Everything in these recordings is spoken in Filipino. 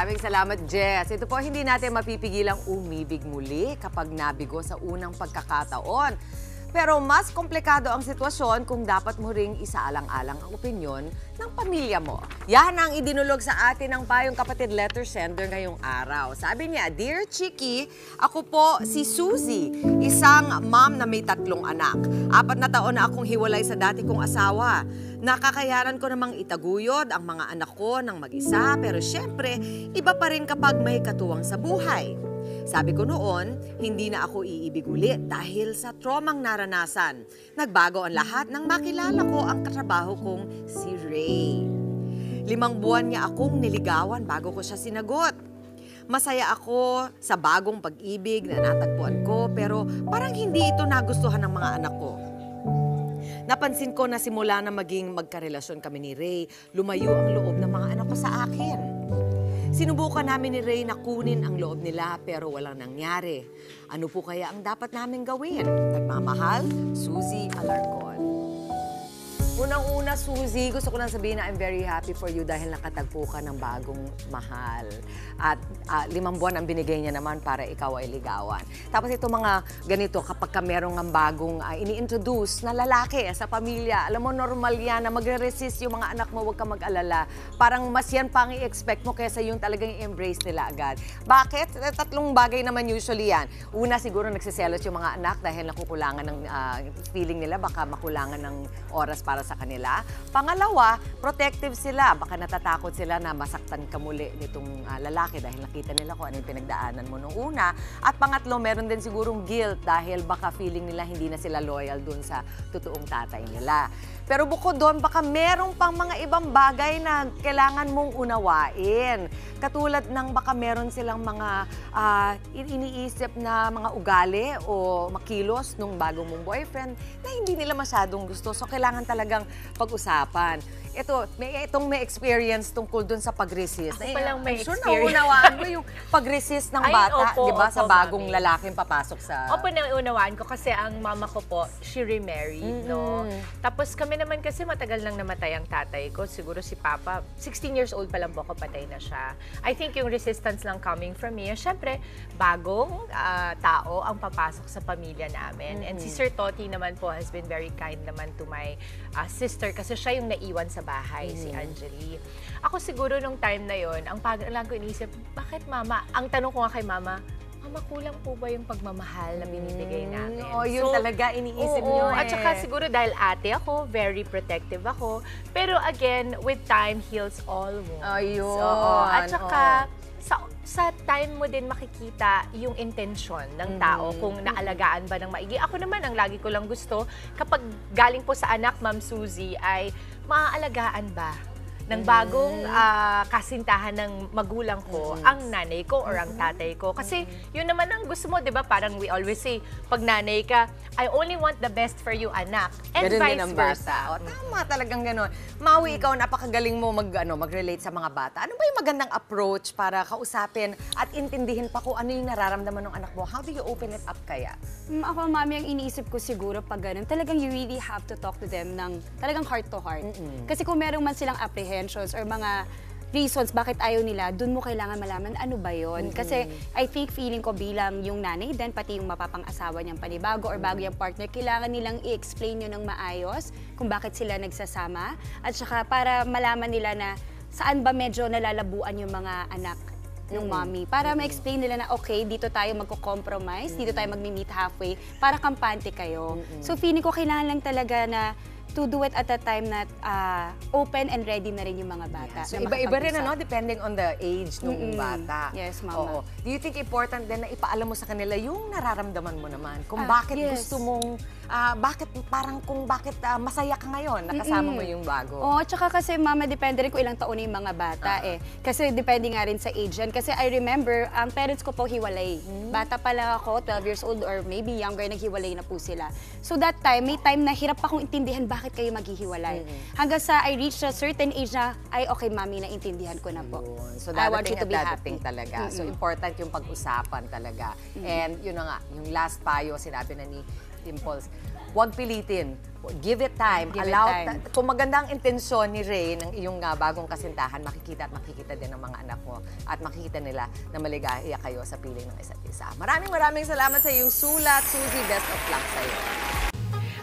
Maraming salamat, Jess. Ito po, hindi natin mapipigilang umibig muli kapag nabigo sa unang pagkakataon. Pero mas komplikado ang sitwasyon kung dapat mo ring isaalang-alang ang opinyon ng pamilya mo. Yan ang idinulog sa atin ng payong kapatid letter sender ngayong araw. Sabi niya, Dear Chiki, ako po si Suzy, isang mom na may 3 anak. 4 na taon na akong hiwalay sa dati kong asawa. Nakakayaran ko namang itaguyod ang mga anak ko ng mag-isa, pero syempre, iba pa rin kapag may katuwang sa buhay. Sabi ko noon, hindi na ako iibig ulit dahil sa tromang naranasan. Nagbago ang lahat nang makilala ko ang katrabaho kong si Ray. 5 buwan niya akong niligawan bago ko siya sinagot. Masaya ako sa bagong pag-ibig na natagpuan ko, pero parang hindi ito nagustuhan ng mga anak ko. Napansin ko na simula na maging magkarelasyon kami ni Ray, lumayo ang loob ng mga anak ko sa akin. Sinubukan namin ni Ray na kunin ang loob nila pero walang nangyari. Ano po kaya ang dapat namin gawin? Nagmamahal, Suzy Alarcon. Unang-una, Suzy, gusto ko lang sabihin na I'm very happy for you dahil nakatagpo ka ng bagong mahal. At 5 buwan ang binigay niya naman para ikaw ay ligawan. Tapos ito mga ganito, kapag ka merong ang bagong ini-introduce na lalaki sa pamilya, alam mo, normal yan na magre-resist yung mga anak mo, huwag ka mag-alala. Parang mas yan pang i-expect mo kaysa yung talagang i-embrace nila agad. Bakit? 3 bagay naman usually yan. Una, siguro nagsiselos yung mga anak dahil nakukulangan ng feeling nila, baka makulangan ng oras para sa kanila. Pangalawa, protective sila. Baka natatakot sila na masaktan ka muli nitong lalaki dahil nakita nila kung ano yung pinagdaanan mo nung una. At pangatlo, meron din sigurong guilt dahil baka feeling nila hindi na sila loyal dun sa totoong tatay nila. Pero bukod doon, baka merong pang mga ibang bagay na kailangan mong unawain. Katulad ng baka meron silang mga iniisip na mga ugali o makilos nung bagong mong boyfriend na hindi nila masyadong gusto. So, kailangan talagang pag-usapan. Itong may experience tungkol dun sa pag-resist. Ako palang may sure experience. naunawaan mo yung pag-resist ng bata, di ba, sa bagong mami. lalaking papasok sa... Opo, naunawaan ko kasi ang mama ko po, she remarried, no? Tapos kami naman kasi matagal nang namatay ang tatay ko. Siguro si Papa, 16 years old pa lang po ako, patay na siya. I think yung resistance lang coming from me, syempre, bagong tao ang papasok sa pamilya namin. And si Sir Toti naman po has been very kind naman to my sister kasi siya yung naiwan sa bahay, si Angeli. Ako siguro nung time na yon, ang lang ko iniisip, bakit mama? Ang tanong ko nga kay mama, Mama, kulang po ba yung pagmamahal na binibigay namin? Oo, yun talaga iniisip niyo eh. At saka siguro dahil ate ako, very protective ako. Pero again, with time heals all wounds. Ayun. At saka, sa time mo din makikita yung intention ng tao kung naalagaan ba ng maigi. Ako naman, ang lagi ko lang gusto, kapag galing po sa anak, Ma'am Suzy, ay maaalagaan ba ng bagong kasintahan ng magulang ko, ang nanay ko or ang tatay ko. Kasi yun naman ang gusto mo, di ba? Parang we always say, pag nanay ka, I only want the best for you, anak. And Ganun vice din ang versa. bata. Tama talagang gano'n. Maui, ikaw, napakagaling mo mag-relate sa mga bata. Ano ba yung magandang approach para kausapin at intindihin pa kung ano yung nararamdaman ng anak mo? How do you open it up kaya? Ako, mami, ang iniisip ko siguro pag ganun, talagang you really have to talk to them ng talagang heart to heart. Kasi kung meron man silang apprehensions or mga reasons bakit ayaw nila, dun mo kailangan malaman ano ba yon. Kasi I think feeling ko bilang yung nanay din, pati yung mapapang-asawa niyang panibago or bago yung partner, kailangan nilang i-explain nyo ng maayos kung bakit sila nagsasama. At saka para malaman nila na saan ba medyo nalalabuan yung mga anak ng mommy. Para ma-explain nila na, okay, dito tayo magko-compromise, dito tayo mag-meet halfway, para kampante kayo. So feeling ko kailangan lang talaga na to do it at a time na open and ready na rin yung mga bata. So iba-iba rin, ano, depending on the age ng bata. Yes, mama. Oo. Do you think important din na ipaalam mo sa kanila yung nararamdaman mo naman? Kung bakit gusto mong, bakit masaya ka ngayon, nakasama mo yung bago? Oo, tsaka kasi mama, depende rin kung ilang taon na yung mga bata eh. Kasi depende nga rin sa age yan. Kasi I remember, ang parents ko po hiwalay. Bata pa lang ako, 12 years old or maybe younger, naghiwalay na po sila. So that time, may time na hirap akong intindihan bakit kayo maghihiwalay. Hanggang sa I reached a certain age na, ay okay mami, naintindihan ko na po. So I want you dadating to be at happy. dadating talaga. So important yung pag-usapan talaga. And yun na nga, yung last payo, sinabi na ni Dimples, Huwag pilitin. Give it time. Give it Allow, time. kung maganda ang intensyon ni Ray ng iyong bagong kasintahan, makikita din ng mga anak mo at makikita nila na maligaya kayo sa piling ng isa't isa. Maraming salamat sa iyong sulat, Suzy. Best of luck sa iyo.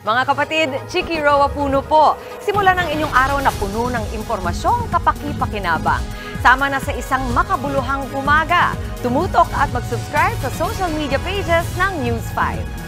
Mga kapatid, Chiki Roa Puno po. Simulan ang inyong araw na puno ng impormasyong kapaki-pakinabang. Sama na sa isang makabuluhang umaga. Tumutok at mag-subscribe sa social media pages ng News 5.